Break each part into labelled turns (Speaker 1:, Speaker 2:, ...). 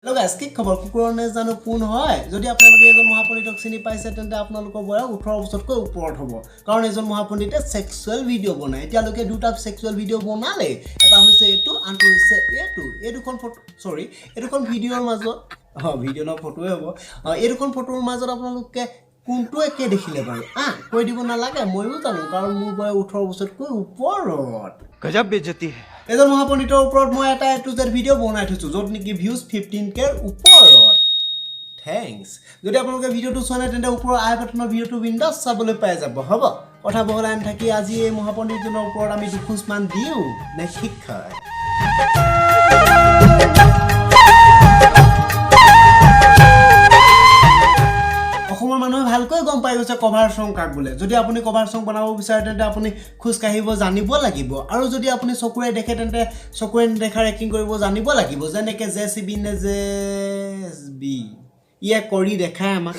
Speaker 1: Hello guys, কি খবৰ কুকুৰনে জানো কোন হয় যদি আপোনালোকে এজন মহাপণ্ডিতক চিনি পাইছে তেন্তে আপোনালোকৰ বয়স 18 বছৰতকৈ ওপৰত হ'ব কাৰণ এজন মহাপণ্ডিতে সেক্সুৱেল ভিডিও বনায় এতিয়ালৈকে দুটা সেক্সুৱেল ভিডিও বনালে এটা হৈছে এটো আনটো হৈছে এই দুখন ফটো সৰি এই দুখন ভিডিওৰ মাজত ভিডিও ন ফটোৱে হ'ব এই দুখন ফটোৰ মাজত আপোনালোকে কোনটো একে দেখিলে বাৰু কৈ দিব নালাগে মইও জানো কাৰণ মোৰ বয়স 18 বছৰতকৈ ওপৰত
Speaker 2: गजब बेइज्जती है
Speaker 1: এজন মহাপণ্ডিতৰ ওপৰত মই এটা এ টু জেড ভিডিও বনাই থৈছো য'ত নেকি ভিউজ 15k ওপৰত থ্যাঙ্কস যদি আপোনালোকে ভিডিওটো চোৱা নাই তেন্তে ওপৰৰ আই বাটনৰ ভিডিওটো বিন্দাছ চাবলৈ পাই যাব হ'ব কথা বহলাই থাকি আজি এই মহাপণ্ডিতজনৰ ওপৰত আমি দুখোজমান দিও নে শিক্ষা অসমৰ মানুহে ভালকৈ গম পাই গৈছে কভাৰ সং কাক বোলে যদি আপুনি কভাৰ সং বনাব বিচাৰে তেন্তে আপুনি খুজ কাহিব জানিব লাগিব আৰু যদি আপুনি চকুৰে দেখে তেন্তে চকুৰে দেখাৰ এক্টিং কৰিব জানিব লাগিব যেনেকে জেচিবি নে জেএসবি ইয়া কৰি দেখায় আমাক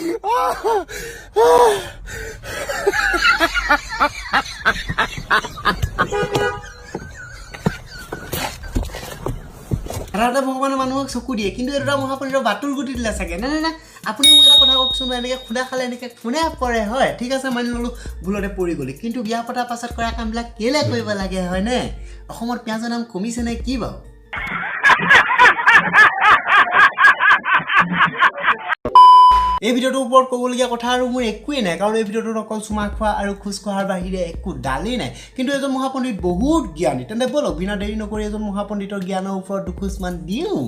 Speaker 1: ৰাধা ভগৱানে মানুহক চকু দিয়ে কিন্তু এটা মহাপণ্ডিতৰ বাটুল গুটি দিলে চাগে না না না আপুনি মোক এটা কথা কওকচোন এনেকৈ খুন্দা খালে এনেকৈ কোনে পৰে হয় ঠিক আছে মানি ল'লোঁ ভুলতে পৰি গ'লি কিন্তু বিয়া পতাৰ পাছত কৰা কামবিলাক কেলে কৰিব লাগে হয়নে অসমত পিঁয়াজৰ দাম কমিছে নে কি বাৰু এই ভিডিওটোৰ ওপৰত ক'বলগীয়া কথা আৰু মোৰ একোৱেই নাই কাৰণ এই ভিডিওটোত অকল চুমা খোৱা আৰু খোজ কঢ়াৰ বাহিৰে একো ডালেই নাই কিন্তু এজন মহাপণ্ডিত বহুত জ্ঞানী তেন্তে বলক বিনা দেৰি নকৰি এজন মহাপণ্ডিতৰ জ্ঞানৰ ওপৰত দুখোজমান দিওঁ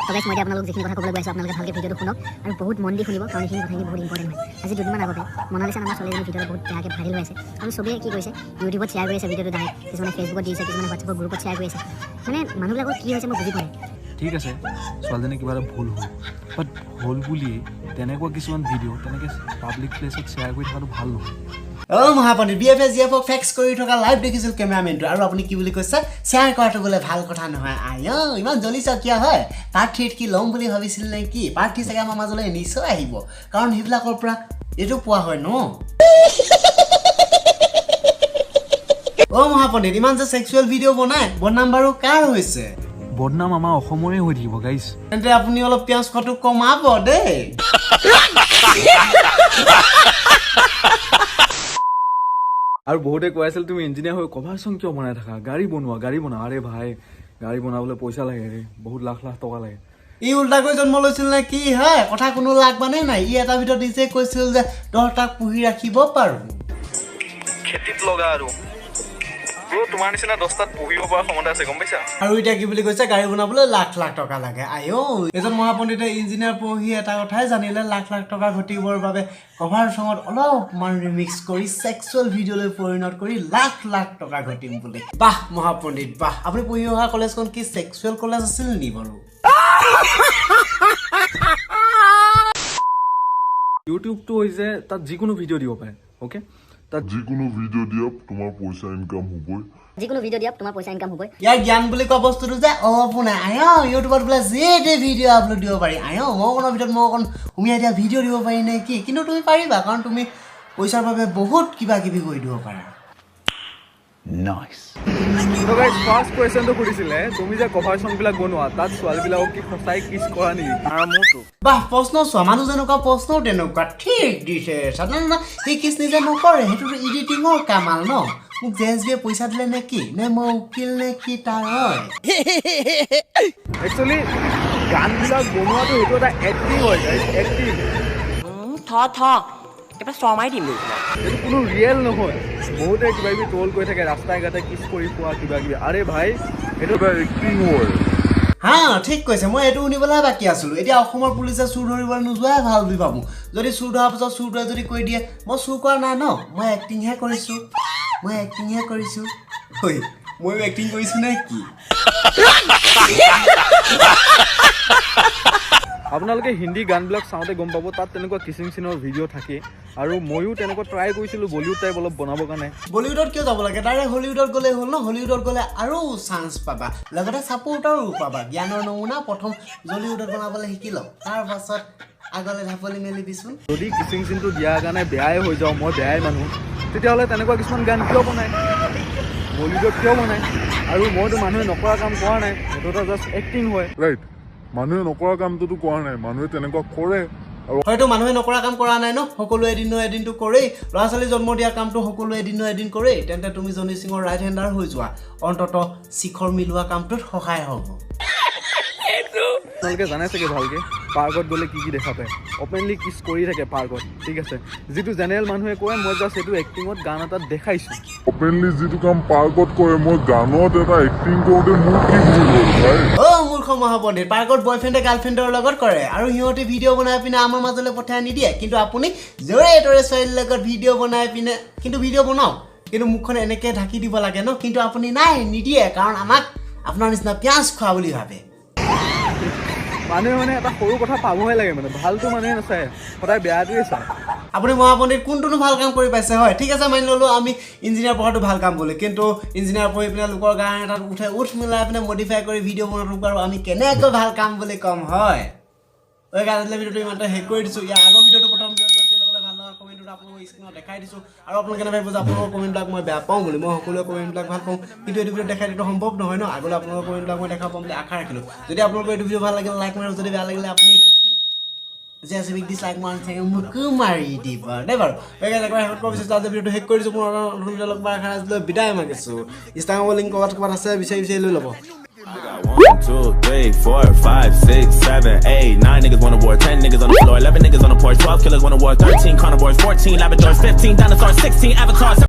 Speaker 3: তবে মই আপোনালোক যিখিনি কথা ক'বলৈ গৈছো আপোনালোকে ভালকৈ ভিডিওটো শুনক আৰু বহুত মন দি শুনিব কাৰণ এইখিনি কথাখিনি বহুত ইম্পৰ্টেণ্ট হয় আজি দুদিনমান আগতে মনালিছা নামৰ ছোৱালীজনী ভিডিঅ'টো বহুত বেয়াকৈ ভাইৰেল হৈ আছে আৰু চবেই কি কৰিছে ইউটিউবত শ্বেয়াৰ কৰি আছে ভিডিঅ'টো ডাইৰেক্ট কিছুমানে ফেচবুকত দিছে কিছুমানে হোৱাটছএপৰ গ্ৰুপত শ্বেয়াৰ কৰি আছে মানে মানুহবিলাকৰ কি হৈছে মই বুজি পোৱা নাই
Speaker 4: ঠিক আছে ছোৱালীজনী কিবা এটা ভুল হ'ল বাট ভুল বুলিয়ে তেনেকুৱা কিছুমান ভিডিঅ' তেনেকৈ পাব্লিক প্লেচত শ্বেয়াৰ কৰি থকাটো ভাল নহয়
Speaker 1: মহাপণ্ডিত BFS GFক ফেক্স কৰি থকা লাইভ দেখিছিল কেমেৰামেনটো আৰু আপুনি কি বুলি কৈছে শ্বেয়াৰ কৰাটো বোলে ভাল কথা নহয় ইমান জ্বলিছ কিয় হয় প্ৰাৰ্থীত কি ল'ম বুলি ভাবিছিল নে কি প্ৰাৰ্থী চাগে আমাৰ মাজলৈ নিশ্চয় আহিব কাৰণ সেইবিলাকৰ পৰা এইটো পোৱা হয় ন মহাপণ্ডিত ইমান যে সেক্সুৱেল ভিডিঅ' বনাই বদনাম বাৰু কাৰ হৈছে
Speaker 4: বদনাম আমাৰ অসমৰে হৈ থাকিব গাইছ
Speaker 1: তেন্তে আপুনি অলপ পিঁয়াজ খোৱাটো কমাব দেই
Speaker 4: আৰু বহুতে কৈ আছিল তুমি ইঞ্জিনিয়াৰ হৈ কভাৰ চং কিয় বনাই থাকা গাড়ী বনোৱা আৰে ভাই গাড়ী বনাবলৈ পইচা লাগে ৰে বহুত লাখ টকা লাগে
Speaker 1: ই উল্টাকৈ জন্ম লৈছিল নে কি হয় কথা কোনো লাগ মানে নাই ই এটা ভিডিঅ'ত নিজে কৈছিল যে দহটাক পুহি ৰাখিব পাৰো
Speaker 4: খেতিত লগা আৰু তোমাৰ নিচিনা 10টাত পঢ়িব পৰা ক্ষমতা আছে গম পাইছা
Speaker 1: আৰু এতিয়া কি বুলি কৈছে গাড়ী বনাবলৈ লাখ টকা লাগে এজন মহাপণ্ডিতে ইঞ্জিনিয়াৰ পঢ়ি এটা কথাই জানিলে লাখ টকা ঘটিবৰ বাবে কভাৰ চঙত অলপমান ৰিমিক্স কৰি সেক্সুৱেল ভিডিঅ'লৈ পৰিণত কৰি লাখ টকা ঘটিম বুলি বাহ মহাপণ্ডিত বাহ আপুনি পঢ়ি অহা কলেজখন কি সেক্সুৱেল কলেজ আছিল নি বাৰু
Speaker 4: ইউটিউবটো হৈছে তাত যিকোনো ভিডিঅ' দিব পাৰে অ'কে তাত
Speaker 5: যিকোনো ভিডিঅ' দিয়ক তোমাৰ পইচা ইনকাম হ'বই
Speaker 3: যিকোনো ভিডিঅ' দিয়ক তোমাৰ পইচা ইনকাম হ'বই
Speaker 1: ইয়াৰ জ্ঞান বুলি কোৱা বস্তুটো যে আপোনাৰ ইউটিউবত বোলে যি ভিডিঅ' আপলোড দিব পাৰি মই অকণৰ ভিতৰত মই অকণ সুমিয়াই দিয়া ভিডিঅ' দিব পাৰি নে কি কিন্তু তুমি পাৰিবা কাৰণ তুমি পইচাৰ বাবে বহুত কিবা কিবি কৰি দিব পাৰা
Speaker 4: ফাৰ্ষ্ট কুৱেশ্যনটো সুধিছিলে তুমি যে কভাৰ চংবিলাক বনোৱা তাত ছোৱালীবিলাকক কি সঁচাই কিছ কৰা নেকি মোৰতো
Speaker 1: বাহ প্ৰশ্ন চোৱা মানুহ যেনেকুৱা প্ৰশ্নও তেনেকুৱা ঠিক দিছে না সেই কিছ নিজে নকৰে সেইটোতো এডিটিঙৰ কামাল ন মোক জেএছবিয়ে পইচা দিলে নে কি নে মই উকিল নে কি তাৰ হয়
Speaker 4: একচুৱেলি গানবিলাক বনোৱাটো সেইটো এটা এক্টিং হয় এক্টিং
Speaker 6: এটা শৰ্মাই দিম
Speaker 4: এইটো কোনো ৰিয়েল নহয় বহুতে কিবা কিবি ট্ৰল কৰি থাকে ৰাস্তাই ঘাটে কিছ কৰি পোৱা কিবা কিবি আৰে ভাই এইটো এক্টিং হয়
Speaker 1: ঠিক কৈছে মই এইটো শুনিবলৈ বাকী আছিলোঁ এতিয়া অসমৰ পুলিচে চুৰ ধৰিবলৈ নোযোৱাই ভাল বুলি ভাবোঁ যদি চুৰ ধৰাৰ পিছত চুৰটোৱে যদি কৈ দিয়ে মই চুৰ কৰা নাই ন মই এক্টিংহে কৰিছোঁ ময়ো এক্টিং কৰিছোঁ নে কি
Speaker 4: আপোনালোকে হিন্দী গানবিলাক চাওঁতে গম পাব তাত তেনেকুৱা কিচিং চিনৰ ভিডিঅ' থাকে আৰু ময়ো তেনেকুৱা ট্ৰাই কৰিছিলোঁ বলিউড টাইপ অলপ বনাবৰ কাৰণে
Speaker 1: বলিউডত কিয় যাব লাগে ডাইৰেক্ট হলিউডত গ'লে হ'ল ন হলিউডত গ'লে আৰু চান্স পাবা লগতে ছাপোৰ্টাৰো পাবা জ্ঞানৰ নমুনা প্ৰথম জলিউডত বনাবলৈ শিকি লওক তাৰপাছত আগলৈ ঢাপলি মেলি দিছোন
Speaker 4: যদি কিচিং চিনটো দিয়াৰ কাৰণে বেয়াই হৈ যাওঁ মই বেয়াই মানুহ তেতিয়াহ'লে তেনেকুৱা কিছুমান গান কিয় বনায় বলিউডত কিয় বনায় আৰু মইতো মানুহে নকৰা কাম কৰা নাই সেইটো এটা জাষ্ট এক্টিং হয়
Speaker 5: ৰাইট মানুহে নকৰা কামটোতো কৰা নাই, মানুহে তেনেকুৱা কৰে। আৰু
Speaker 1: হয়তো মানুহে নকৰা কাম কৰা নাই ন, সকলোৱে এদিন নহয় এদিনটো কৰেই। ল'ৰা ছোৱালী জন্ম দিয়া কামটো সকলোৱে এদিন নহয় এদিন কৰেই। তেন্তে তুমি জনি সিঙৰ ৰাইট হেণ্ডাৰ হৈ যোৱা, অন্ততঃ শিখৰ মিলোৱা কামটোত সহায় হ'ব।
Speaker 4: আপোনালোকে জানে চাগে ভালকে পাৰ্কত গ'লে কি কি দেখা পায়। অপেনলি কিছ কৰি থাকে পাৰ্কত, ঠিক আছে। যিটো জেনেৰেল মানুহে কয় মই জাষ্ট সেইটো এক্টিঙত গান এটাত দেখাইছোঁ।
Speaker 5: অপেনলি যিটো কাম পাৰ্কত কৰে, মই গানত এটা এক্টিং কৰোঁতে মোৰ কি ভুল হ'ল ভাই?
Speaker 1: অ' মূৰ্খ মহাপণ্ডিত, পাৰ্কত বয়ফ্ৰেণ্ডে গাৰ্লফ্ৰেণ্ডৰ লগত কৰে আৰু সিহঁতে ভিডিঅ' বনাই পিনে আমাৰ মাজলৈ পঠাই নিদিয়ে। কিন্তু আপুনি জৰে তৰে ছোৱালীৰ লগত ভিডিঅ' বনাই পিনে কিন্তু ভিডিঅ' বনাওক, কিন্তু মুখখন এনেকৈ ঢাকি দিব লাগে ন, কিন্তু আপুনি নাই নিদিয়ে, কাৰণ আমাক আপোনাৰ নিচিনা পিঁয়াজ খোৱা বুলি ভাবে।
Speaker 4: মানুহে মানে এটা সৰু কথা পাবহে লাগে, মানে ভালটো মানুহে নাচায়, সদায় বেয়াটোৱে চায়।
Speaker 1: আপুনি মহাপণ্ডিত কোনটোনো ভাল কাম কৰি পাইছে? হয় ঠিক আছে, মানি ল'লোঁ আমি ইঞ্জিনিয়াৰ পঢ়াটো ভাল কাম বুলি, কিন্তু ইঞ্জিনিয়াৰ পঢ়ি পিনে লোকৰ গান এটাত উঠ মিলাই পিনে মডিফাই কৰি ভিডিঅ' বনোৱাটো আৰু আমি কেনেকৈ ভাল কাম বুলি ক'ম? হয় ঐ গান ভিডিঅ'টো ইমানটা শেষ কৰি দিছোঁ। ইয়াৰ আগৰ ভিডিঅ'টো প্ৰথম লগতে ভাল লগা কমেণ্টটো আপোনালোকৰ স্ক্ৰীণত দেখাই দিছোঁ, আৰু আপোনালোকে নাভাবিব যে আপোনালোকৰ কমেণ্টবিলাক মই বেয়া পাওঁ বুলি। মই সকলোৱে কমেণ্টবিলাক ভাল পাওঁ, কিন্তু এইটো ভিডিঅ'ত দেখাই দিয়াটো সম্ভৱ নহয় ন। আগলৈ আপোনালোকৰ কমেণ্টবিলাক মই দেখা পাম বুলি আশা ৰাখিলোঁ। যদি আপোনালোকৰ এইটো ভিডিঅ' ভাল লাগিলে লাইক মাৰিব, যদি বেয়া লাগিলে আপুনি জেচিবিক ডিছলাইক মাৰি থাকে মোকো মাৰি দিব দেই বাৰু। একবাৰ শেষত ক'ব বিচাৰিছোঁ, আজি ভিডিঅ'টো শেষ কৰি দিছোঁ। পুনৰ নতুন ভিডিঅ' লগ পাই আশা ৰাখিলোঁ, বিদায় মাগিছোঁ। ইনষ্টাগ্ৰামৰ লিংক ক'ৰবাত আছে, বিচাৰি লৈ ল'ব।
Speaker 2: 1, 2, 3, 4, 5, 6, 7, 8, 9 niggas wanna war, 10 niggas on the floor, 11 niggas on the porch, 12 killers wanna war, 13 carnivores, 14 labradors, 15 dinosaurs, 16 avatars.